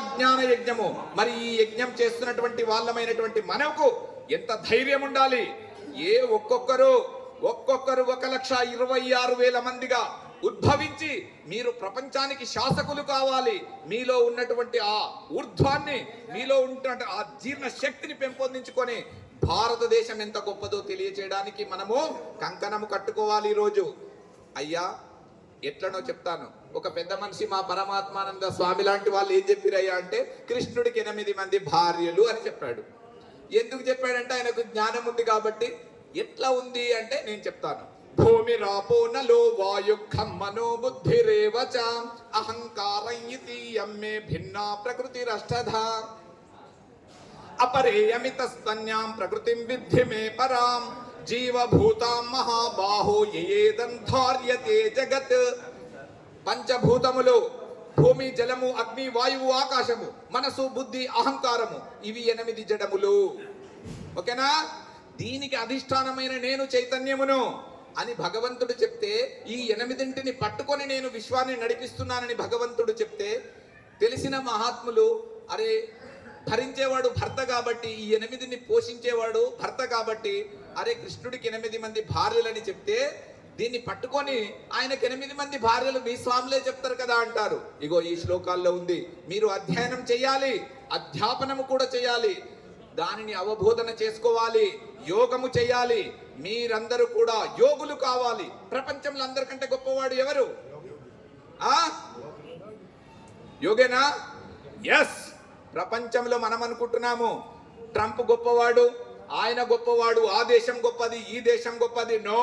జ్ఞాన యజ్ఞము. మరి ఈ యజ్ఞం చేస్తున్నటువంటి వాళ్ళమైనటువంటి మనకు ఎంత ధైర్యం ఉండాలి. ఒక్కొక్కరు 1,26,000 మందిగా ఉద్భవించి మీరు ప్రపంచానికి శాసకులు కావాలి. మీలో ఉన్నటువంటి ఆ ఊర్ధ్వాన్ని, మీలో ఉన్నటువంటి ఆ జీర్ణ శక్తిని పెంపొందించుకొని భారతదేశం ఎంత గొప్పదో తెలియచేయడానికి మనము కంకణము కట్టుకోవాలి. ఈరోజు అయ్యా ఎట్లనో చెప్తాను. ఒక పెద్ద మనిషి మా పరమాత్మానంద స్వామి లాంటి వాళ్ళు ఏం చెప్పారయ్యా అంటే, కృష్ణుడికి 8 మంది భార్యలు అని చెప్పాడు. ఎందుకు చెప్పాడంటే ఆయనకు జ్ఞానం ఉంది కాబట్టి. ఎట్లా ఉంది అంటే నేను చెప్తాను. భూమి రాపో నలో వాయు ఖమ్మనో బుద్ధిరేవచ అహంకారయితి యమ్మే భిన్నా ప్రకృతిరష్టధా అపరేయమితస్తన్యాం ప్రకృతిం విద్ధి మే పరాం జీవభూతాం మహాబాహో యేదంధార్యతే జగత్. పంచభూతములు భూమి, జలము, అగ్ని, వాయువు, ఆకాశము, మనసు, బుద్ధి, అహంకారము, ఇవి 8 జడములు. ఓకేనా? దీనికి అధిష్టానమైన నేను చైతన్యమును అని భగవంతుడు చెప్తే, ఈ 8ంటిని పట్టుకొని నేను విశ్వాన్ని నడిపిస్తున్నానని భగవంతుడు చెప్తే, తెలిసిన మహాత్ములు అరే భరించేవాడు భర్త కాబట్టి, ఈ 8ని పోషించేవాడు భర్త కాబట్టి, అరే కృష్ణుడికి 8 మంది భార్యలని చెప్తే, దీన్ని పట్టుకొని ఆయనకు 8 మంది భార్యలు మీ స్వాములే చెప్తారు కదా అంటారు. ఇగో ఈ శ్లోకాల్లో ఉంది. మీరు అధ్యయనం చేయాలి, అధ్యాపనము కూడా చేయాలి, దానిని అవబోధన చేసుకోవాలి, యోగము చేయాలి. మీరందరూ కూడా యోగులు కావాలి. ప్రపంచంలో అందరికంటే గొప్పవాడు ఎవరు? యోగేనా? ఎస్. ప్రపంచంలో మనం అనుకుంటున్నాము ట్రంప్ గొప్పవాడు, ఆయన గొప్పవాడు, ఆ దేశం గొప్పది, ఈ దేశం గొప్పది. నో,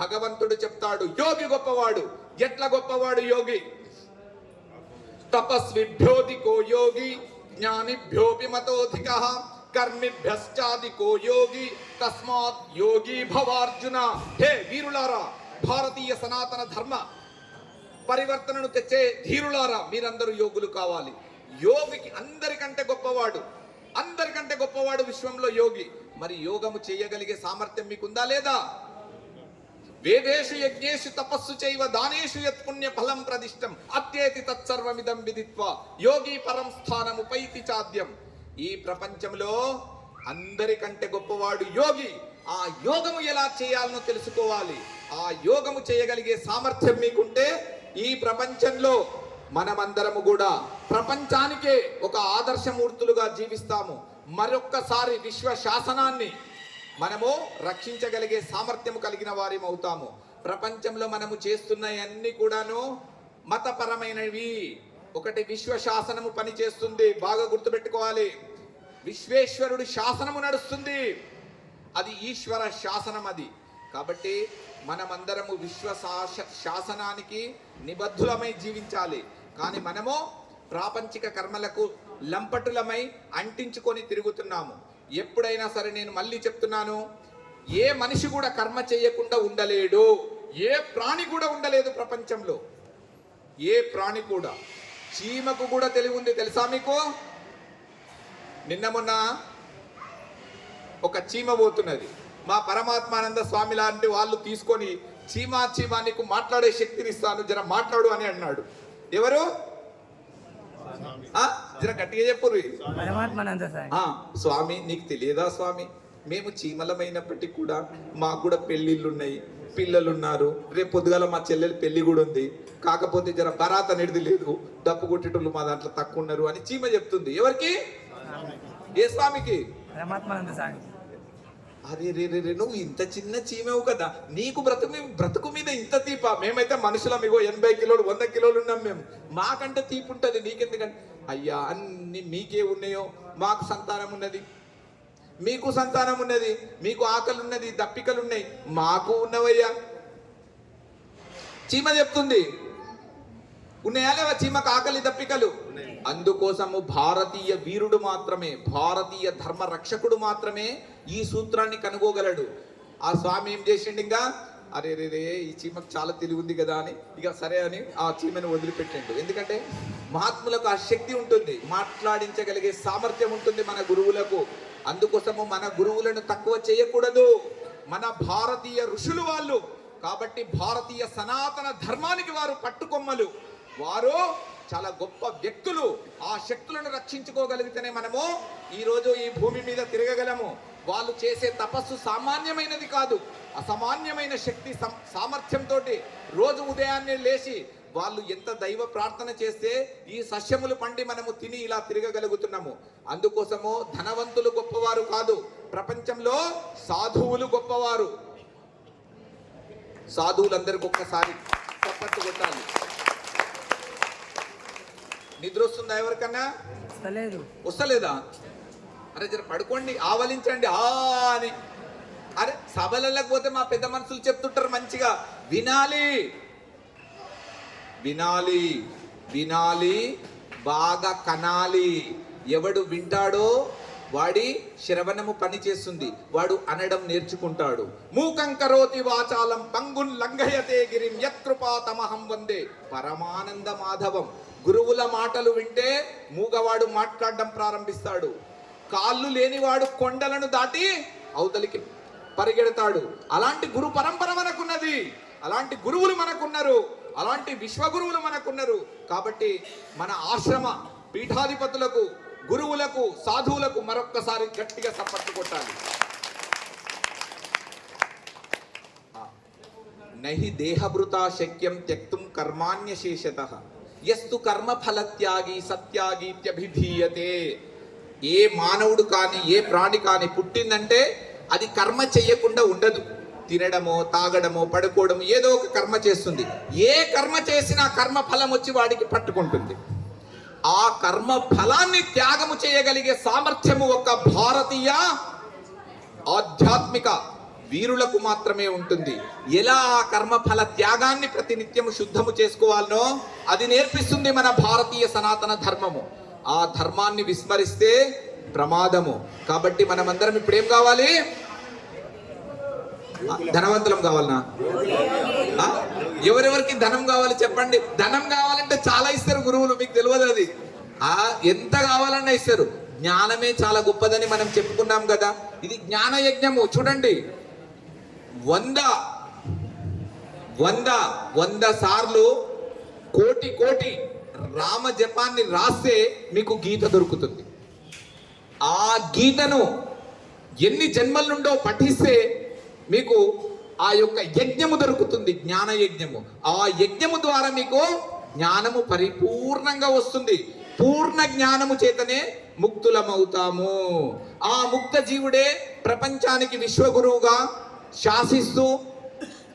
భగవంతుడు చెప్తాడు యోగి గొప్పవాడు. ఎట్లా గొప్పవాడు యోగి? తపస్విభ్యోధికో యోగి జ్ఞానిభ్యోపి మతోధికః కర్మిభ్యశ్చాధికో యోగి తస్మాత్ యోగి భవార్జున. హే వీరులారా, భారతీయ సనాతన ధర్మ పరివర్తనను తెచ్చే ధీరులారా, మీరందరూ యోగులు కావాలి. యోగికి అందరికంటే గొప్పవాడు విశ్వంలో యోగి. మరి యోగము చేయగలిగే సామర్థ్యం మీకుందా లేదా? వేదేషు యజ్ఞేషు తపస్సు చైవ దానేషు యత్ పుణ్య ఫలం ప్రదిష్టం అత్యేతి తత్సర్వమిదం విదిత్వా యోగి పరం స్థానముపైతి చాద్యం. ఈ ప్రపంచంలో అందరికంటే గొప్పవాడు యోగి. ఆ యోగము ఎలా చేయాలనో తెలుసుకోవాలి. ఆ యోగము చేయగలిగే సామర్థ్యం మీకుంటే ఈ ప్రపంచంలో మనమందరము కూడా ప్రపంచానికే ఒక ఆదర్శమూర్తులుగా జీవిస్తాము. మరొక్కసారి విశ్వ శాసనాన్ని మనము రక్షించగలిగే సామర్థ్యం కలిగిన వారిం అవుతాము. ప్రపంచంలో మనము చేస్తున్నవన్నీ కూడాను మతపరమైనవి. ఒకటి విశ్వ శాసనము పని చేస్తుంది, బాగా గుర్తుపెట్టుకోవాలి. విశ్వేశ్వరుడు శాసనము నడుస్తుంది, అది ఈశ్వర శాసనం. అది కాబట్టి మనమందరము విశ్వ శాసనానికి నిబద్ధులమై జీవించాలి. కానీ మనము ప్రాపంచిక కర్మలకు లంపటులమై అంటించుకొని తిరుగుతున్నాము. ఎప్పుడైనా సరే నేను మళ్ళీ చెప్తున్నాను, ఏ మనిషి కూడా కర్మ చేయకుండా ఉండలేడు. ఏ ప్రాణి కూడా ఉండలేదు ప్రపంచంలో. ఏ ప్రాణి కూడా. చీమకు కూడా తెలివి ఉంది, తెలుసా మీకు? నిన్న మొన్న ఒక చీమ పోతున్నది. మా పరమాత్మానంద స్వామి లాంటి వాళ్ళు తీసుకొని చీమా నీకు మాట్లాడే శక్తిని ఇస్తాను, జర మాట్లాడు అని అన్నాడు. ఎవరు? జర గట్టిగా చెప్పురు. స్వామి నీకు తెలియదా స్వామి, మేము చీమలమైనప్పటికీ కూడా మాకు కూడా పెళ్ళిళ్ళున్నాయి, పిల్లలున్నారు, రేపు పొద్దుగాల మా చెల్లెలు పెళ్లి కూడా ఉంది, కాకపోతే జర బరాత అనేది లేదు, డప్పు కొట్టేటోళ్ళు మా దాంట్లో తక్కువ ఉన్నారు అని చీమ చెప్తుంది. ఎవరికి? ఏ స్వామికి? అరే రే రే రే, నువ్వు ఇంత చిన్న చీమవు కదా, నీకు బ్రతుకు మీద ఇంత తీపా? మేమైతే మనుషులం, ఇగో 80 కిలోలు 100 కిలోలు ఉన్నాం మేము, మాకంటే తీపి ఉంటుంది, నీకెందుకంటే? అయ్యా అన్ని మీకే ఉన్నాయో, మాకు సంతానం ఉన్నది, మీకు సంతానం ఉన్నది, మీకు ఆకలి ఉన్నది, దప్పికలు ఉన్నాయి, మాకు ఉన్నవయ్యా. చీమ చెప్తుంది ఉన్నాయా లేవా చీమకు ఆకలి దప్పికలు? అందుకోసము భారతీయ వీరుడు మాత్రమే, భారతీయ ధర్మ రక్షకుడు మాత్రమే ఈ సూత్రాన్ని కనుగోగలడు. ఆ స్వామి ఏం చేసిండు, ఇంకా అరే రే రే ఈ చీమకు చాలా తెలివి ఉంది కదా అని ఇక సరే అని ఆ చీమను వదిలిపెట్టిండు. ఎందుకంటే మహాత్ములకు ఆ శక్తి ఉంటుంది, మాట్లాడించగలిగే సామర్థ్యం ఉంటుంది మన గురువులకు. అందుకోసము మన గురువులను తక్కువ చేయకూడదు. మన భారతీయ ఋషులు వాళ్ళు కాబట్టి భారతీయ సనాతన ధర్మానికి వారు పట్టుకొమ్మలు. వారు చాలా గొప్ప వ్యక్తులు. ఆ శక్తులను రక్షించుకోగలిగితేనే మనము ఈరోజు ఈ భూమి మీద తిరగగలము. వాళ్ళు చేసే తపస్సు సామాన్యమైనది కాదు, అసామాన్యమైన శక్తి సామర్థ్యంతో రోజు ఉదయాన్నే లేచి వాళ్ళు ఎంత దైవ ప్రార్థన చేస్తే ఈ సస్యములు పండి మనము తిని ఇలా తిరగగలుగుతున్నాము. అందుకోసము ధనవంతులు గొప్పవారు కాదు, ప్రపంచంలో సాధువులు గొప్పవారు. సాధువులందరికీ ఒక్కసారి చప్పట్లు కొట్టాలి. నిద్ర వస్తుందా ఎవరికన్నా? వస్తలేదా? అరే జర పడుకోండి, ఆవలించండి అని. అరే సభలకు పోతే మా పెద్ద మనుషులు చెప్తుంటారు మంచిగా, వినాలి వినాలి వినాలి, బాగా కనాలి. ఎవడు వింటాడో వాడి శ్రవణము పని చేస్తుంది, వాడు అనడం నేర్చుకుంటాడు. మూకం కరోతి వాచాలం పంగున్ లంఘయతే గిరిం యత్కృపాతమహం వందే పరమానంద మాధవం. గురువుల మాటలు వింటే మూగవాడు మాట్లాడడం ప్రారంభిస్తాడు. కాళ్ళు లేనివాడు కొండలను దాటి అవతలికి పరిగెడతాడు. అలాంటి గురు పరంపర మనకున్నది, అలాంటి గురువులు మనకున్నారు, అలాంటి విశ్వగురువులు మనకున్నారు. కాబట్టి మన ఆశ్రమ పీఠాధిపతులకు, గురువులకు, సాధువులకు మరొక్కసారి గట్టిగా చప్పట్లు కొట్టాలి. నహి దేహభృతా శక్యం త్యక్తుం కర్మాణ్యశేషతః యస్తు కర్మఫలత్యాగి సత్యాగీత్యభిధీయతే. ఏ మానవుడు కానీ ఏ ప్రాణి కానీ పుట్టిందంటే అది కర్మ చెయ్యకుండా ఉండదు. తినడమో తాగడమో పడుకోవడమో ఏదో ఒక కర్మ చేస్తుంది. ఏ కర్మ చేసినా కర్మ ఫలం వచ్చి వాడికి పట్టుకుంటుంది. ఆ కర్మ ఫలాన్ని త్యాగము చేయగలిగే సామర్థ్యము ఒక భారతీయ ఆధ్యాత్మిక వీరులకు మాత్రమే ఉంటుంది. ఎలా ఆ కర్మఫల త్యాగాన్ని ప్రతినిత్యము శుద్ధము చేసుకోవాలనో అది నేర్పిస్తుంది మన భారతీయ సనాతన ధర్మము. ఆ ధర్మాన్ని విస్మరిస్తే ప్రమాదము. కాబట్టి మనమందరం ఇప్పుడు ఏం కావాలి? ధనవంతులం కావాలనా? ఎవరెవరికి ధనం కావాలి చెప్పండి. ధనం కావాలంటే చాలా ఇస్తారు గురువులు, మీకు తెలియదు అది. ఎంత కావాలన్నా ఇస్తారు. జ్ఞానమే చాలా గొప్పదని మనం చెప్పుకున్నాం కదా. ఇది జ్ఞాన యజ్ఞము. చూడండి, 100 సార్లు కోటి రామ జపాన్ని రాస్తే మీకు గీత దొరుకుతుంది. ఆ గీతను ఎన్ని జన్మల నుండో పఠిస్తే మీకు ఆ యొక్క యజ్ఞము దొరుకుతుంది, జ్ఞాన యజ్ఞము. ఆ యజ్ఞము ద్వారా మీకు జ్ఞానము పరిపూర్ణంగా వస్తుంది. పూర్ణ జ్ఞానము చేతనే ముక్తులమవుతాము. ఆ ముక్త జీవుడే ప్రపంచానికి విశ్వగురువుగా శాసిస్తూ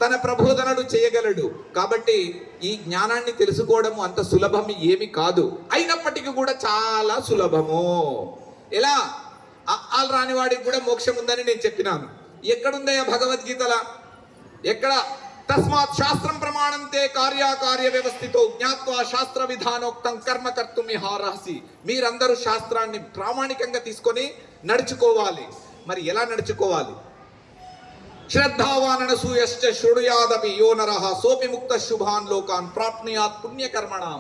తన ప్రబోధనలు చేయగలడు. కాబట్టి ఈ జ్ఞానాన్ని తెలుసుకోవడము అంత సులభం ఏమి కాదు, అయినప్పటికీ కూడా చాలా సులభము. ఎలా? ఆల్ రాని వాడికి కూడా మోక్షం ఉందని నేను చెప్పినాను. ఎక్కడుందయ్యా భగవద్గీతలా? ఎక్కడ? తస్మాత్ శాస్త్రం ప్రమాణంతే కార్యాకార్య వ్యవస్థితో జ్ఞాత్వా శాస్త్ర విధానోక్తం కర్మ కర్తుం ఇహార్హసి. మీరందరూ శాస్త్రాన్ని ప్రామాణికంగా తీసుకొని నడుచుకోవాలి. మరి ఎలా నడుచుకోవాలి? శ్రద్ధావాననసూయశ్చ శృణుయాదపి యో నరః సోపి ముక్త శుభాన్ లోకాన్ ప్రాప్నుయాత్ పుణ్యకర్మణాం.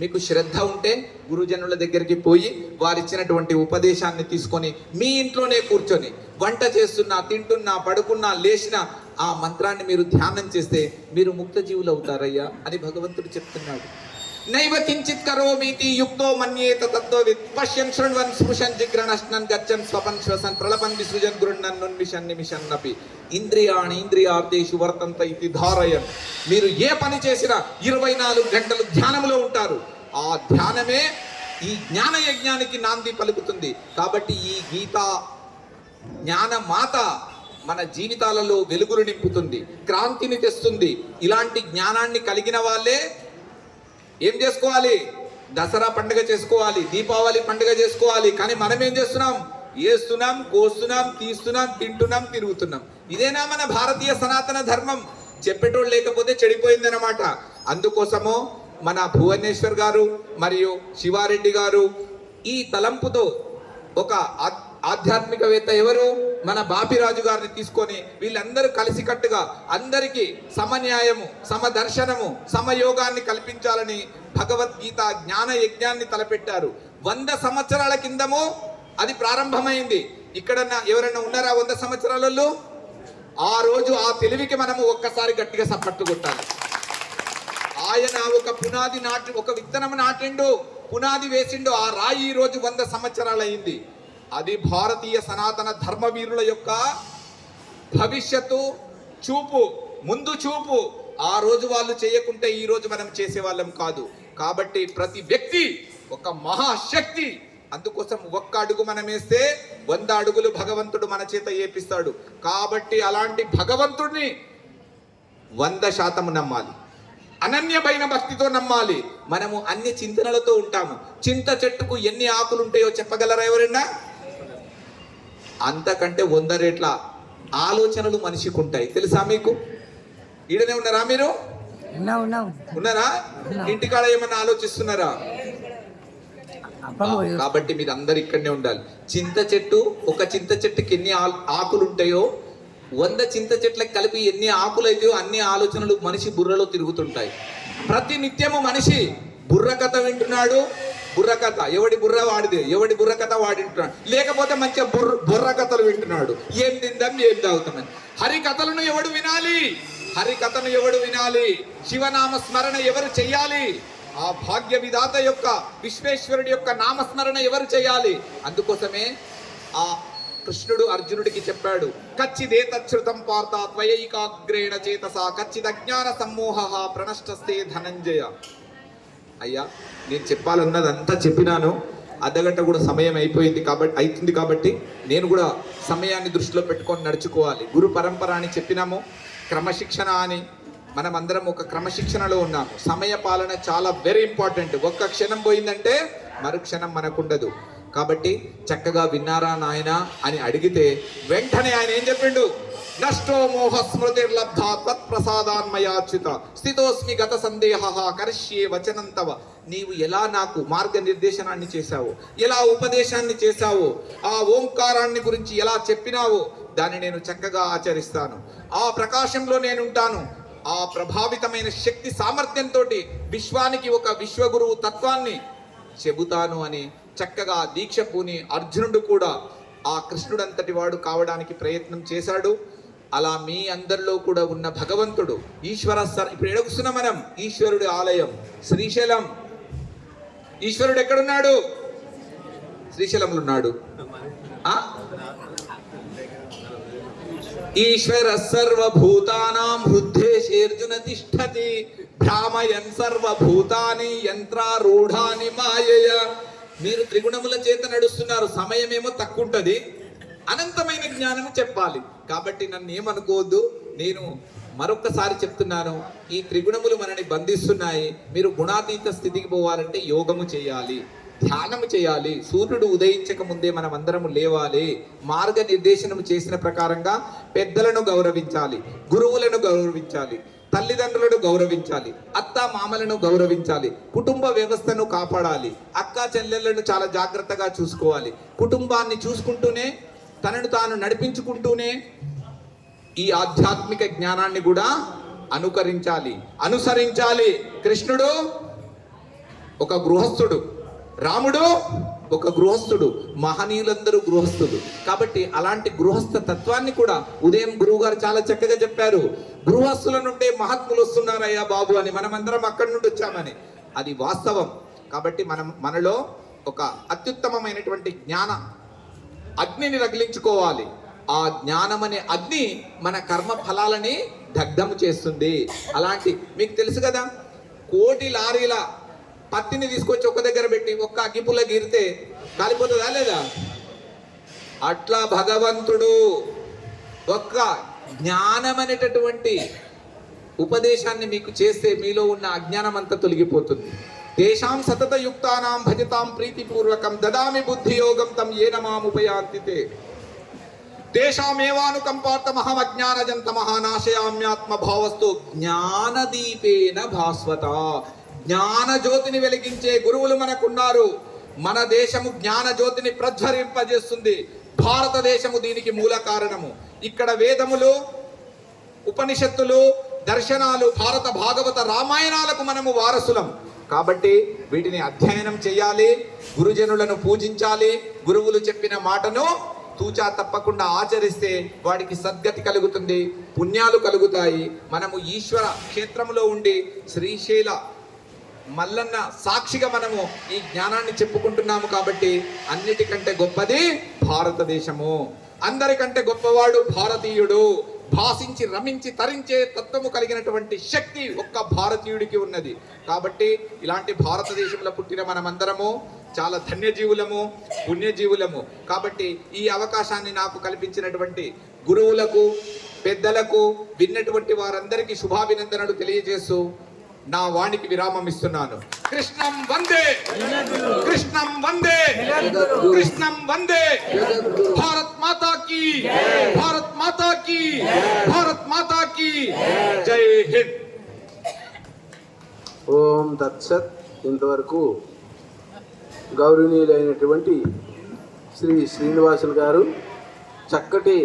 మీకు శ్రద్ధ ఉంటే గురుజనుల దగ్గరికి పోయి వారిచ్చినటువంటి ఉపదేశాన్ని తీసుకొని మీ ఇంట్లోనే కూర్చొని వంట చేస్తున్నా, తింటున్నా, పడుకున్నా, లేచినా ఆ మంత్రాన్ని మీరు ధ్యానం చేస్తే మీరు ముక్త జీవులు అవుతారయ్యా అని భగవంతుడు చెప్తున్నాడు. నైవ కించిత్ కరోమీతి యుక్తో మన్యేత తత్వవిత్ పశ్యన్ శృణ్వన్ స్పృశన్ జిగ్రణశ్నన్ గచ్చన్ స్వపన్ శ్వసన్ ప్రలపన్ విసృజన్ గృహ్ణన్ నున్మిషన్ నిమిషన్నపి ఇంద్రియాణి ఇంద్రియార్థేషు వర్తంత ఇది ధారయన్. మీరు ఏ పని చేసినా 24 గంటలు ధ్యానంలో ఉంటారు. ఆ ధ్యానమే ఈ జ్ఞాన యజ్ఞానికి నాంది పలుకుతుంది. కాబట్టి ఈ గీతా జ్ఞాన మాత మన జీవితాలలో వెలుగులు నింపుతుంది, క్రాంతిని తెస్తుంది. ఇలాంటి జ్ఞానాన్ని కలిగిన వాళ్ళే ఏం చేసుకోవాలి? దసరా పండుగ చేసుకోవాలి, దీపావళి పండుగ చేసుకోవాలి. కానీ మనం ఏం చేస్తున్నాం? వేస్తున్నాం, కోస్తున్నాం, తీస్తున్నాం, తింటున్నాం, తిరుగుతున్నాం. ఇదేనా మన భారతీయ సనాతన ధర్మం? చెప్పేటోళ్ళు లేకపోతే చెడిపోయిందన్నమాట. అందుకోసము మన భువనేశ్వర్ గారు మరియు శివారెడ్డి గారు ఈ తలంపుతో ఒక ఆధ్యాత్మికవేత్త ఎవరు? మన బాపిరాజు గారిని తీసుకొని వీళ్ళందరూ కలిసికట్టుగా అందరికీ సమన్యాయము, సమదర్శనము, సమయోగాన్ని కల్పించాలని భగవద్గీత జ్ఞాన యజ్ఞాన్ని తలపెట్టారు. 100 సంవత్సరాల కిందము అది ప్రారంభమైంది. ఇక్కడ ఎవరైనా ఉన్నారా 100 సంవత్సరాలలో? ఆ రోజు ఆ తెలివికి మనము ఒక్కసారి గట్టిగా సప్పట్టు కొట్టాలి. ఆ ఆయన ఒక విత్తనం నాటిండు, పునాది వేసిండు. ఆ రాయి ఈ రోజు 100 సంవత్సరాలు అయింది. అది భారతీయ సనాతన ధర్మవీరుల యొక్క భవిష్యత్తు చూపు, ముందు చూపు. ఆ రోజు వాళ్ళు చేయకుంటే ఈ రోజు మనం చేసేవాళ్ళం కాదు. కాబట్టి ప్రతి వ్యక్తి ఒక మహాశక్తి. అందుకోసం ఒక్క అడుగు మనం వేస్తే 100 అడుగులు భగవంతుడు మన చేత ఏపిస్తాడు. కాబట్టి అలాంటి భగవంతుడిని 100% నమ్మాలి, అనన్యమైన భక్తితో నమ్మాలి. మనము అన్ని చింతనలతో ఉంటాము. చింత చెట్టుకు ఎన్ని ఆకులు ఉంటాయో చెప్పగలరా ఎవరైనా? అంతకంటే 100 రెట్ల ఆలోచనలు మనిషికి ఉంటాయి. తెలుసా మీకు? ఈడనే ఉన్నారా మీరు? ఉన్నారా? ఇంటికాడ ఏమన్నా ఆలోచిస్తున్నారా? కాబట్టి మీరు అందరు ఇక్కడనే ఉండాలి. ఒక చింత చెట్టుకి ఎన్ని ఆకులు ఉంటాయో 100 చింత చెట్లకు కలిపి ఎన్ని ఆకులు అయితాయో అన్ని ఆలోచనలు మనిషి బుర్రలో తిరుగుతుంటాయి. ప్రతి నిత్యము మనిషి బుర్రకథ వింటున్నాడు. బుర్రకథ ఎవడి బుర్ర వాడిదే, ఎవడి బుర్రకథ వాడింటున్నాడు. లేకపోతే మంచిగా బుర్రకథలు వింటున్నాడు. ఏం తిందాం, ఏం తాగుతామని. హరికథలను ఎవడు వినాలి? హరికథను ఎవడు వినాలి? శివనామ స్మరణ ఎవరు చెయ్యాలి? ఆ భాగ్య విధాత యొక్క విశ్వేశ్వరుడి యొక్క నామస్మరణ ఎవరు చేయాలి? అందుకోసమే ఆ కృష్ణుడు అర్జునుడికి చెప్పాడు, కచ్చిదే తచ్ఛృతం పార్థ త్వయైకాగ్రేణ చేతసా కచ్చిదజ్ఞాన సమ్మోహ ప్రణష్టస్తే ధనంజయ. అయ్యా, నేను చెప్పాలన్నదంతా చెప్పినాను. అర్ధగంట కూడా సమయం అవుతుంది కాబట్టి నేను కూడా సమయాన్ని దృష్టిలో పెట్టుకొని నడుచుకోవాలి. గురు పరంపర అని చెప్పినాము, క్రమశిక్షణ అని. మనం అందరం ఒక క్రమశిక్షణలో ఉన్నాం. సమయ పాలన చాలా వెరీ ఇంపార్టెంట్. ఒక్క క్షణం పోయిందంటే మరుక్షణం మనకుండదు. కాబట్టి చక్కగా విన్నారా నాయన అని అడిగితే వెంటనే ఆయన ఏం చెప్పిండు? నష్టో మోహ స్మృతిర్లబ్ధ త్వత్ప్రసాదాన్మయాచ్యుత స్థితోస్మి గత సందేహ కరిష్యే వచనం తవ. నీవు ఎలా నాకు మార్గనిర్దేశనాన్ని చేశావు, ఎలా ఉపదేశాన్ని చేశావు, ఆ ఓంకారాన్ని గురించి ఎలా చెప్పినావో దాన్ని నేను చక్కగా ఆచరిస్తాను. ఆ ప్రకాశంలో నేను ఉంటాను. ఆ ప్రభావితమైన శక్తి సామర్థ్యంతో విశ్వానికి ఒక విశ్వగురువు తత్వాన్ని చెబుతాను అని చక్కగా దీక్ష పూని అర్జునుడు కూడా ఆ కృష్ణుడంతటి వాడు కావడానికి ప్రయత్నం చేశాడు. అలా మీ అందరిలో కూడా ఉన్న భగవంతుడు ఈశ్వర ఇప్పుడు ఎడుగుస్తున్నాం మనం. ఈశ్వరుడి ఆలయం శ్రీశైలం. ఈశ్వరుడు ఎక్కడున్నాడు? శ్రీశైలంలో ఉన్నాడు. ఈశ్వర సర్వభూతానాం హృద్దేశేర్జున తిష్టతి భ్రామయన్ సర్వభూతాని యంత్రారూఢాని మాయయ. మీరు త్రిగుణముల చేత నడుస్తున్నారు. సమయమేమో తక్కువ ఉంటుంది, అనంతమైన జ్ఞానము చెప్పాలి. కాబట్టి నన్ను ఏమనుకోవద్దు. నేను మరొక్కసారి చెప్తున్నాను, ఈ త్రిగుణములు మనని బంధిస్తున్నాయి. మీరు గుణాతీత స్థితికి పోవాలంటే యోగము చేయాలి, ధ్యానము చేయాలి. సూర్యుడు ఉదయించక ముందే మనం అందరము లేవాలి. మార్గనిర్దేశనము చేసిన ప్రకారంగా పెద్దలను గౌరవించాలి, గురువులను గౌరవించాలి, తల్లిదండ్రులను గౌరవించాలి, అత్త మామలను గౌరవించాలి, కుటుంబ వ్యవస్థను కాపాడాలి, అక్క చెల్లెళ్లను చాలా జాగ్రత్తగా చూసుకోవాలి. కుటుంబాన్ని చూసుకుంటూనే తనను తాను నడిపించుకుంటూనే ఈ ఆధ్యాత్మిక జ్ఞానాన్ని కూడా అనుసరించాలి. కృష్ణుడు ఒక గృహస్థుడు, రాముడు ఒక గృహస్థుడు, మహనీయులందరూ గృహస్థులు. కాబట్టి అలాంటి గృహస్థ తత్వాన్ని కూడా ఉదయం గురువు గారు చాలా చక్కగా చెప్పారు. గృహస్థుల నుండే మహాత్ములు వస్తున్నారయ్యా బాబు అని. మనమందరం అక్కడి నుండి వచ్చామని. అది వాస్తవం. కాబట్టి మనలో ఒక అత్యుత్తమమైనటువంటి జ్ఞాన అగ్నిని రగిలించుకోవాలి. ఆ జ్ఞానం అనే అగ్ని మన కర్మ ఫలాలని దగ్ధము చేస్తుంది. అలాంటి మీకు తెలుసు కదా, 1 కోటి లారీల పత్తిని తీసుకొచ్చి ఒక దగ్గర పెట్టి ఒక్క అగ్గిపుల్ల గీరితే కాలిపోతుందా లేదా? అట్లా భగవంతుడు ఒక్క జ్ఞానం అనేటటువంటి ఉపదేశాన్ని మీకు చేస్తే మీలో ఉన్న అజ్ఞానం అంతా తొలగిపోతుంది. తేషాం సతత యుక్తానాం భజతాం ప్రీతిపూర్వకం దదామి బుద్ధి యోగం తం ఏన మాముపయాంతితే తేషామేవానుకంపార్థమహం అజ్ఞానజంత మహానాశయామ్యాత్మ భావస్తు జ్ఞానదీపేన భాస్వత. జ్ఞాన జ్యోతిని వెలిగించే గురువులు మనకున్నారు. మన దేశము జ్ఞాన జ్యోతిని ప్రజ్వరింపజేస్తుంది. భారతదేశము దీనికి మూల కారణము. ఇక్కడ వేదములు, ఉపనిషత్తులు, దర్శనాలు, భారత భాగవత రామాయణాలకు మనము వారసులం. కాబట్టి వీటిని అధ్యయనం చేయాలి, గురుజనులను పూజించాలి, గురువులు చెప్పిన మాటను తూచా తప్పకుండా ఆచరిస్తే వాడికి సద్గతి కలుగుతుంది, పుణ్యాలు కలుగుతాయి. మనము ఈశ్వర క్షేత్రంలో ఉండి శ్రీశైల మల్లన్న సాక్షిగా మనము ఈ జ్ఞానాన్ని చెప్పుకుంటున్నాము కాబట్టి అన్నిటికంటే గొప్పది భారతదేశము, అందరికంటే గొప్పవాడు భారతీయుడు. భాషించి రమించి తరించే తత్వము కలిగినటువంటి శక్తి ఒక్క భారతీయుడికి ఉన్నది. కాబట్టి ఇలాంటి భారతదేశంలో పుట్టిన మనమందరము చాలా ధన్యజీవులము, పుణ్యజీవులము. కాబట్టి ఈ అవకాశాన్ని నాకు కల్పించినటువంటి గురువులకు, పెద్దలకు, విన్నటువంటి వారందరికీ శుభాభినందనలు తెలియజేస్తూ నా వాణికి విరామం ఇస్తున్నాను. కృష్ణం వందే, కృష్ణం వందే, కృష్ణం వందే. భారత్ మాతా కీ, భారత్ మాతా కీ, భారత్ మాతా కీ జై హింద్. ఓం తత్సత్. ఇంతవరకు గౌరవనీయులైనటువంటి శ్రీ శ్రీనివాసులు గారు చక్కటి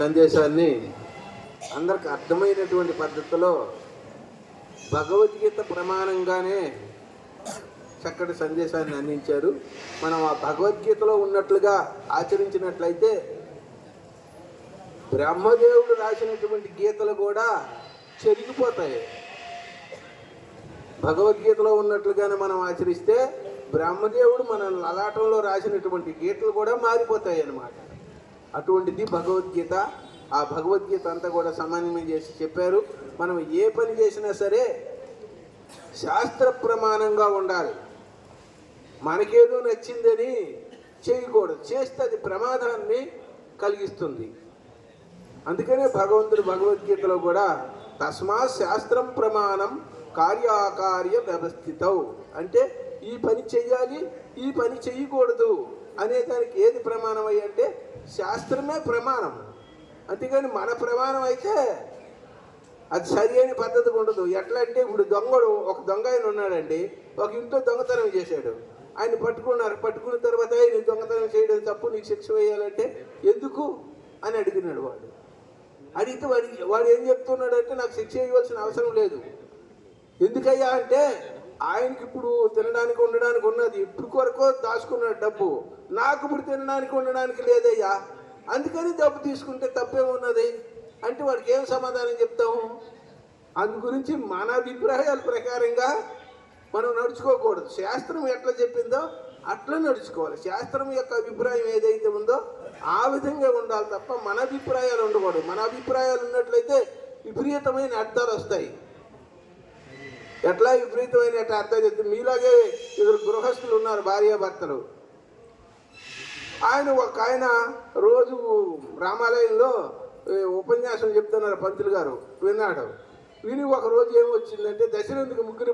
సందేశాన్ని అందరికి అర్థమైనటువంటి పద్ధతిలో భగవద్గీత ప్రమాణంగానే చక్కటి సందేశాన్ని అందించారు. మనం ఆ భగవద్గీతలో ఉన్నట్లుగా ఆచరించినట్లయితే బ్రహ్మదేవుడు రాసినటువంటి గీతలు కూడా చెరిగిపోతాయి. భగవద్గీతలో ఉన్నట్లుగానే మనం ఆచరిస్తే బ్రహ్మదేవుడు మన లలాటంలో రాసినటువంటి గీతలు కూడా మారిపోతాయి అన్నమాట. అటువంటిది భగవద్గీత. ఆ భగవద్గీత అంతా కూడా సమన్వయం చేసి చెప్పారు. మనం ఏ పని చేసినా సరే శాస్త్ర ప్రమాణంగా ఉండాలి. మనకేదో నచ్చిందని చేయకూడదు, చేస్తే అది ప్రమాదాన్ని కలిగిస్తుంది. అందుకనే భగవంతుడు భగవద్గీతలో కూడా తస్మాత్ శాస్త్రం ప్రమాణం కార్యాకార్య వ్యవస్థితం అంటే ఈ పని చెయ్యాలి, ఈ పని చెయ్యకూడదు అనే దానికి ఏది ప్రమాణం అయ్యి అంటే శాస్త్రమే ప్రమాణం. అంతేగాని మన ప్రమాణం అయితే అది సరి అయిన పద్ధతిగా ఉండదు. ఎట్లా అంటే ఇప్పుడు ఒక దొంగ ఆయన ఉన్నాడండి, ఒక ఇంట్లో దొంగతనం చేశాడు, ఆయన పట్టుకున్నారు. పట్టుకున్న తర్వాత నేను దొంగతనం చేయడం తప్పు, నీకు శిక్ష వేయాలంటే ఎందుకు అని అడిగినాడు. అడిగితే వాడు ఏం చెప్తున్నాడంటే నాకు శిక్ష వేయవలసిన అవసరం లేదు. ఎందుకయ్యా అంటే ఆయనకి ఇప్పుడు తినడానికి ఉండడానికి ఉన్నది, ఇప్పుడు కొరకు దాచుకున్నాడు డబ్బు, నాకు ఇప్పుడు తినడానికి ఉండడానికి లేదయ్యా, అందుకని డబ్బు తీసుకుంటే తప్పేమున్నది అంటే వాడికి ఏం సమాధానం చెప్తాము? అందు గురించి మన అభిప్రాయాల ప్రకారంగా మనం నడుచుకోకూడదు. శాస్త్రం ఎట్లా చెప్పిందో అట్లా నడుచుకోవాలి. శాస్త్రం యొక్క అభిప్రాయం ఏదైతే ఉందో ఆ విధంగా ఉండాలి తప్ప మన అభిప్రాయాలు ఉండకూడదు. మన అభిప్రాయాలు ఉన్నట్లయితే విపరీతమైన అర్థాలు వస్తాయి. ఎట్లా విపరీతమైన అర్థాలు చెప్తే మీలాగే ఇద్దరు గృహస్థులు ఉన్నారు, భార్యాభర్తలు. ఒక ఆయన రోజు రామాలయంలో ఉపన్యాసం చెప్తున్నారు, పంతులు గారు విన్నాడు. విని ఒక రోజు ఏమొచ్చిందంటే దశరథుడికి ముగ్గురు